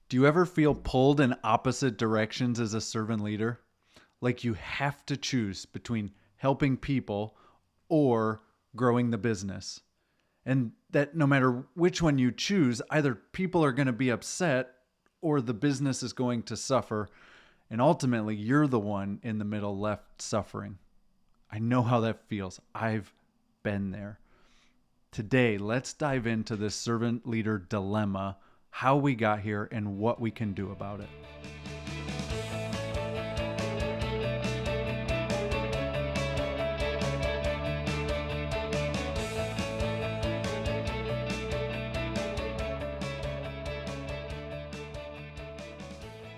Do you ever feel pulled in opposite directions as a servant leader? Like you have to choose between helping people or growing the business. And that no matter which one you choose, either people are going to be upset or the business is going to suffer. And ultimately, you're the one in the middle left suffering. I know how that feels. I've been there. Today, let's dive into this servant leader dilemma, how we got here, and what we can do about it.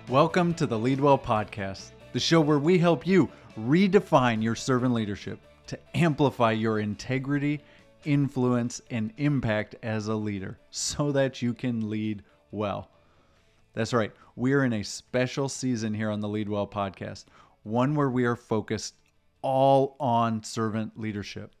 Welcome to the Leadwell podcast, the show where we help you redefine your servant leadership to amplify your integrity, influence, and impact as a leader so that you can lead well. That's right. We're in a special season here on the Leadwell podcast, one where we are focused all on servant leadership.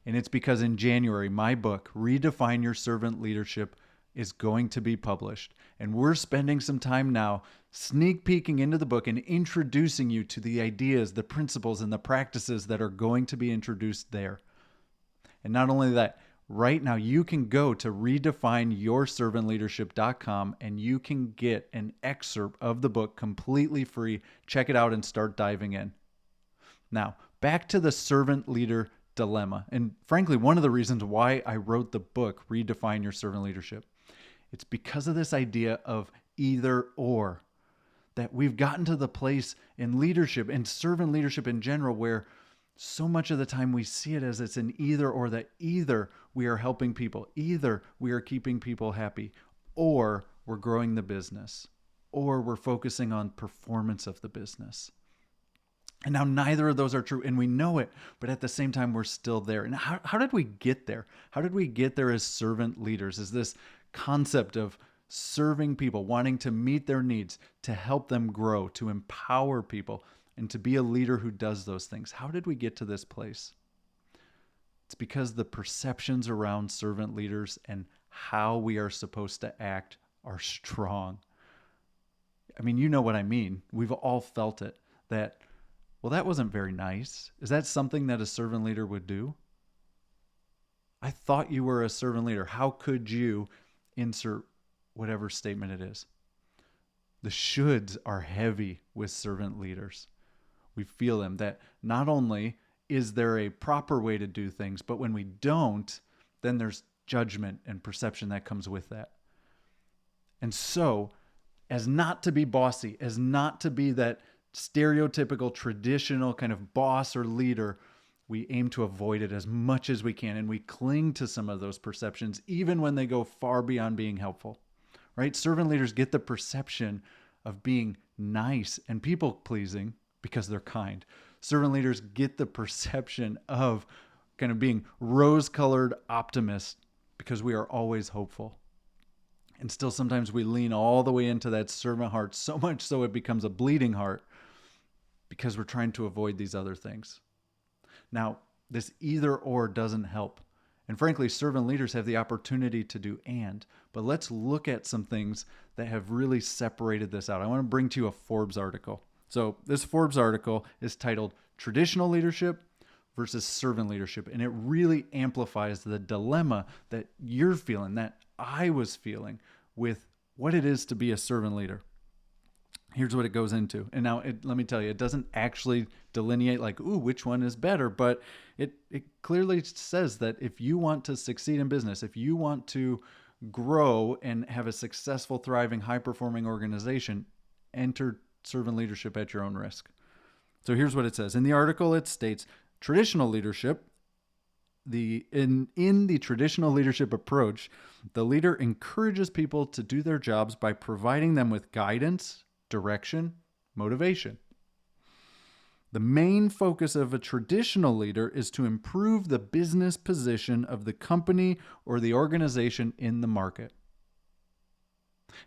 And it's because in January, my book, Redefine Your Servant Leadership, is going to be published. And we're spending some time now sneak peeking into the book and introducing you to the ideas, the principles, and the practices that are going to be introduced there. And not only that, right now you can go to redefineyourservantleadership.com and you can get an excerpt of the book completely free. Check it out and start diving in. Now, back to the servant leader dilemma. And frankly, one of the reasons why I wrote the book, Redefine Your Servant Leadership, it's because of this idea of either or, that we've gotten to the place in leadership and servant leadership in general where so much of the time we see it as it's an either or, that either we are helping people, either we are keeping people happy, or we're growing the business, or we're focusing on performance of the business. And now neither of those are true, and we know it, but at the same time, we're still there. And how did we get there? How did we get there as servant leaders? Is this concept of serving people, wanting to meet their needs, to help them grow, to empower people, and to be a leader who does those things. How did we get to this place? It's because the perceptions around servant leaders and how we are supposed to act are strong. I mean, you know what I mean. We've all felt it, that, well, that wasn't very nice. Is that something that a servant leader would do? I thought you were a servant leader. How could you insert whatever statement it is? The shoulds are heavy with servant leaders. We feel them, that not only is there a proper way to do things, but when we don't, then there's judgment and perception that comes with that. And so, as not to be bossy, as not to be that stereotypical, traditional kind of boss or leader, we aim to avoid it as much as we can. And we cling to some of those perceptions, even when they go far beyond being helpful, right? Servant leaders get the perception of being nice and people-pleasing because they're kind. Servant leaders get the perception of kind of being rose-colored optimists because we are always hopeful. And still sometimes we lean all the way into that servant heart, so much so it becomes a bleeding heart because we're trying to avoid these other things. Now, this either or doesn't help. And frankly, servant leaders have the opportunity to do and. But let's look at some things that have really separated this out. I want to bring to you a Forbes article. So this Forbes article is titled Traditional Leadership versus Servant Leadership. And it really amplifies the dilemma that you're feeling, that I was feeling with what it is to be a servant leader. Here's what it goes into. And now let me tell you, it doesn't actually delineate like, ooh, which one is better, but it clearly says that if you want to succeed in business, if you want to grow and have a successful, thriving, high-performing organization, enter servant leadership at your own risk. So here's what it says. In the article, it states, traditional leadership, in the traditional leadership approach, the leader encourages people to do their jobs by providing them with guidance, direction, motivation. The main focus of a traditional leader is to improve the business position of the company or the organization in the market.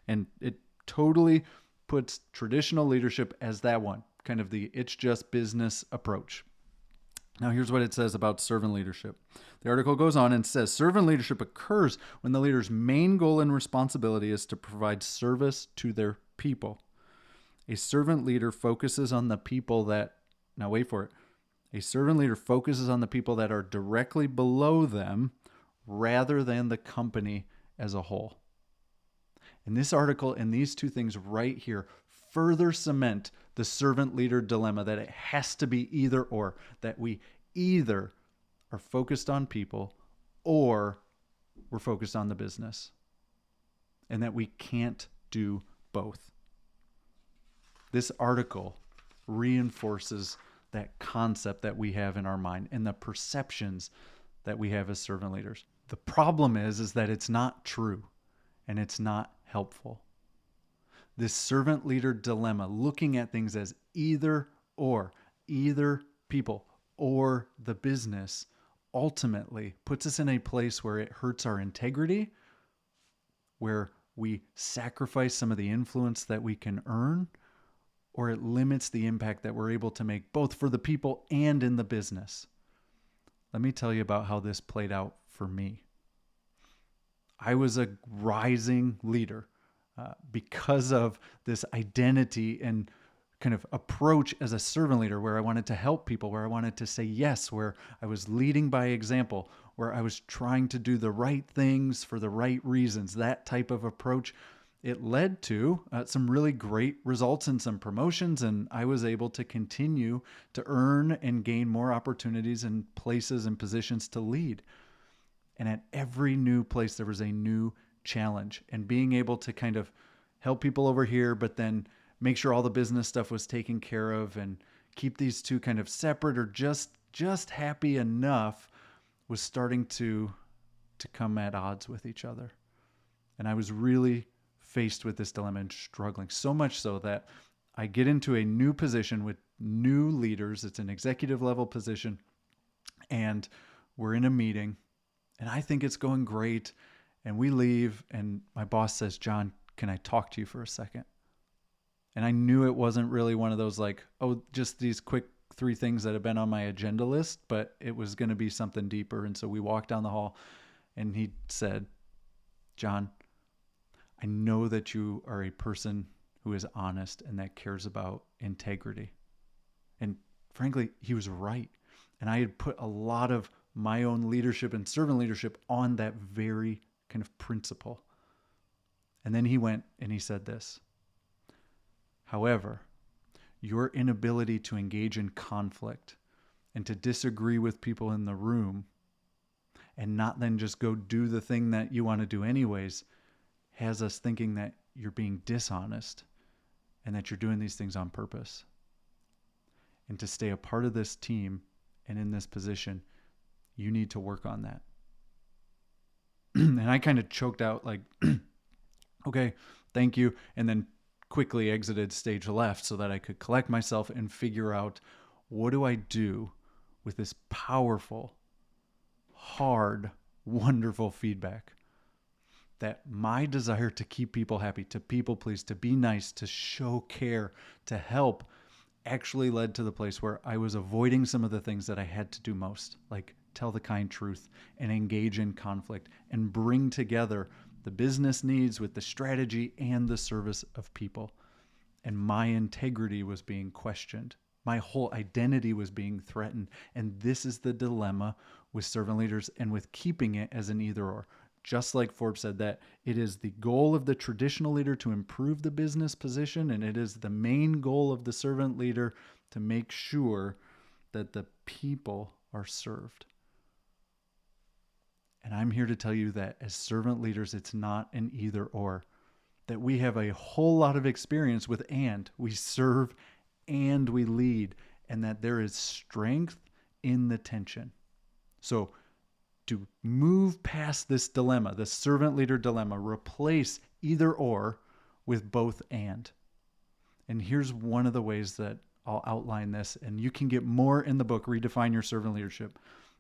And it totally puts traditional leadership as that one, kind of the it's just business approach. Now, here's what it says about servant leadership. The article goes on and says servant leadership occurs when the leader's main goal and responsibility is to provide service to their people. A servant leader focuses on the people that, now wait for it, a servant leader focuses on the people that are directly below them rather than the company as a whole. And this article and these two things right here further cement the servant leader dilemma that it has to be either or, that we either are focused on people or we're focused on the business, and that we can't do both. This article reinforces that concept that we have in our mind and the perceptions that we have as servant leaders. The problem is that it's not true and it's not helpful. This servant leader dilemma, looking at things as either or, either people or the business, ultimately puts us in a place where it hurts our integrity, where we sacrifice some of the influence that we can earn, or it limits the impact that we're able to make both for the people and in the business. Let me tell you about how this played out for me. I was a rising leader because of this identity and kind of approach as a servant leader, where I wanted to help people, where I wanted to say yes, where I was leading by example, where I was trying to do the right things for the right reasons. That type of approach, it led to some really great results and some promotions, and I was able to continue to earn and gain more opportunities and places and positions to lead. And at every new place, there was a new challenge, and being able to kind of help people over here, but then make sure all the business stuff was taken care of and keep these two kind of separate or just happy enough was starting to come at odds with each other. And I was really faced with this dilemma and struggling, so much so that I get into a new position with new leaders. It's an executive level position, and we're in a meeting, and I think it's going great. And we leave, and my boss says, "John, can I talk to you for a second?" And I knew it wasn't really one of those like, oh, just these quick 3 things that have been on my agenda list, but it was going to be something deeper. And so we walked down the hall, and he said, "John, I know that you are a person who is honest and that cares about integrity." And frankly, he was right. And I had put a lot of my own leadership and servant leadership on that very kind of principle. And then he went and he said this: "However, your inability to engage in conflict and to disagree with people in the room and not then just go do the thing that you want to do anyways has us thinking that you're being dishonest and that you're doing these things on purpose. And to stay a part of this team and in this position, you need to work on that." And I kind of choked out like, "Okay, thank you." And then quickly exited stage left so that I could collect myself and figure out, what do I do with this powerful, hard, wonderful feedback? That my desire to keep people happy, to people please, to be nice, to show care, to help, actually led to the place where I was avoiding some of the things that I had to do most, like tell the kind truth and engage in conflict and bring together the business needs with the strategy and the service of people. And my integrity was being questioned. My whole identity was being threatened. And this is the dilemma with servant leaders and with keeping it as an either or. Just like Forbes said, that it is the goal of the traditional leader to improve the business position, and it is the main goal of the servant leader to make sure that the people are served. And I'm here to tell you that as servant leaders, it's not an either or, that we have a whole lot of experience with and. We serve and we lead, and that there is strength in the tension. So to move past this dilemma, the servant leader dilemma, replace either or with both and. And here's one of the ways that I'll outline this, and you can get more in the book, Redefine Your Servant Leadership.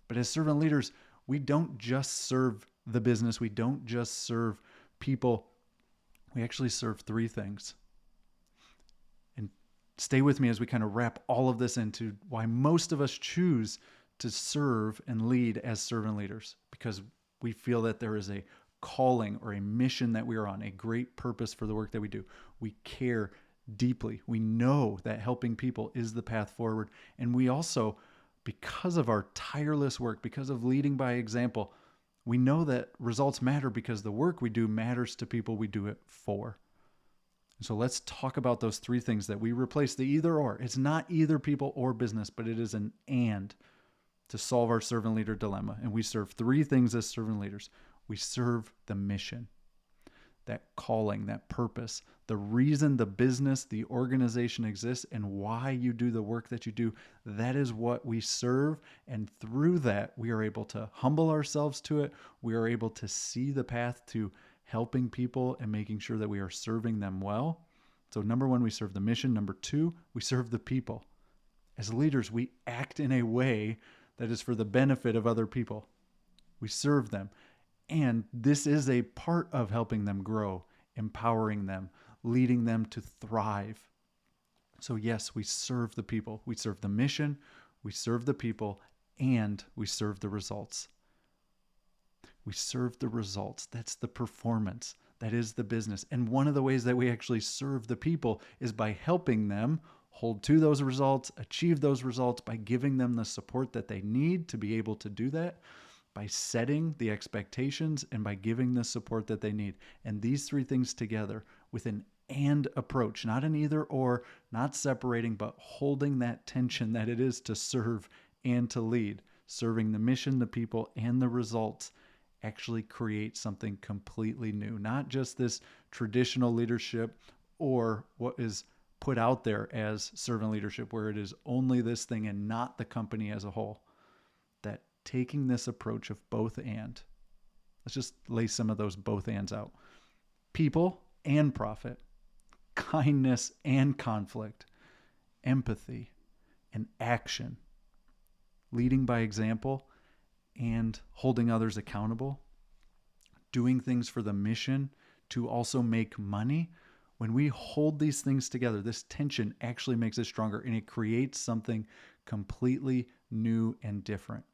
But as servant leaders, we don't just serve the business. We don't just serve people. We actually serve 3 things. And stay with me as we kind of wrap all of this into why most of us choose to serve and lead as servant leaders because we feel that there is a calling or a mission that we are on, a great purpose for the work that we do. We care deeply. We know that helping people is the path forward. And we also, because of our tireless work, because of leading by example, we know that results matter because the work we do matters to people we do it for. So let's talk about those three things that we replace the either or. It's not either people or business, but it is an and to solve our servant leader dilemma. And we serve three things as servant leaders. We serve the mission, that calling, that purpose, the reason the business, the organization exists, and why you do the work that you do. That is what we serve. And through that, we are able to humble ourselves to it. We are able to see the path to helping people and making sure that we are serving them well. So number one, we serve the mission. Number two, we serve the people. As leaders, we act in a way that is for the benefit of other people. We serve them. And this is a part of helping them grow, empowering them, leading them to thrive. So yes, we serve the people. We serve the mission, we serve the people, and we serve the results. We serve the results. That's the performance. That is the business. And one of the ways that we actually serve the people is by helping them hold to those results, achieve those results, by giving them the support that they need to be able to do that, by setting the expectations, and by giving the support that they need. And these three things together with an and approach, not an either or, not separating, but holding that tension that it is to serve and to lead, serving the mission, the people, and the results, actually create something completely new. Not just this traditional leadership or what is put out there as servant leadership, where it is only this thing and not the company as a whole. That taking this approach of both and, let's just lay some of those both ands out. People and profit, kindness and conflict, empathy and action, leading by example and holding others accountable, doing things for the mission to also make money. When we hold these things together, this tension actually makes it stronger, and it creates something completely new and different.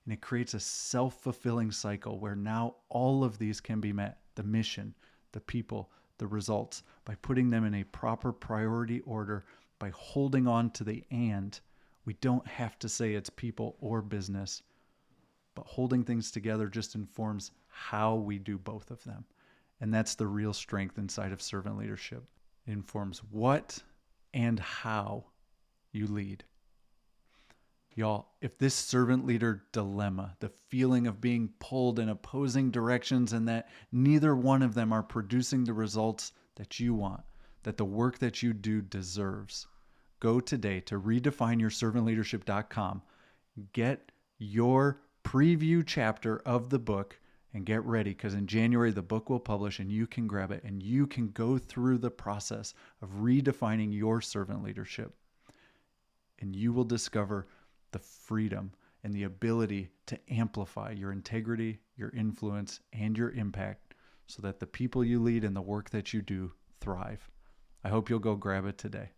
And it creates a self-fulfilling cycle where now all of these can be met. The mission, the people, the results, by putting them in a proper priority order, by holding on to the and. We don't have to say it's people or business, but holding things together just informs how we do both of them. And that's the real strength inside of servant leadership. It informs what and how you lead. Y'all, if this servant leader dilemma, the feeling of being pulled in opposing directions and that neither one of them are producing the results that you want, that the work that you do deserves, go today to redefineyourservantleadership.com, get your preview chapter of the book, and get ready, because in January the book will publish and you can grab it and you can go through the process of redefining your servant leadership. And you will discover the freedom and the ability to amplify your integrity, your influence, and your impact so that the people you lead and the work that you do thrive. I hope you'll go grab it today.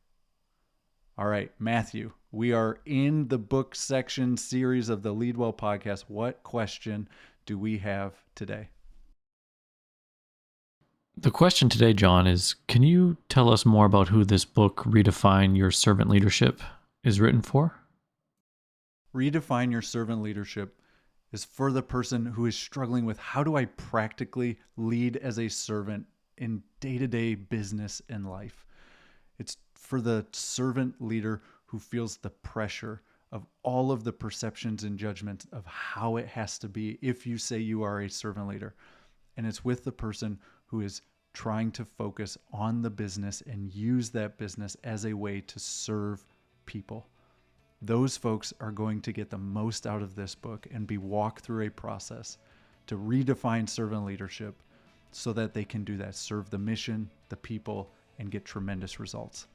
All right, Matthew, we are in the book section series of the Leadwell podcast. What question do we have today? The question today, John, is can you tell us more about who this book, Redefine Your Servant Leadership, is written for? Redefine Your Servant Leadership is for the person who is struggling with how do I practically lead as a servant in day-to-day business and life. It's for the servant leader who feels the pressure of all of the perceptions and judgments of how it has to be if you say you are a servant leader. And it's with the person who is trying to focus on the business and use that business as a way to serve people. Those folks are going to get the most out of this book and be walked through a process to redefine servant leadership so that they can do that, serve the mission, the people, and get tremendous results.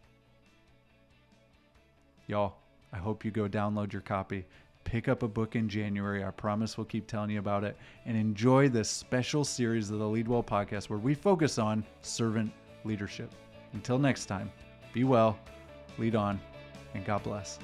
Y'all, I hope you go download your copy, pick up a book in January. I promise we'll keep telling you about it, and enjoy this special series of the Leadwell podcast where we focus on servant leadership. Until next time, be well, lead on, and God bless.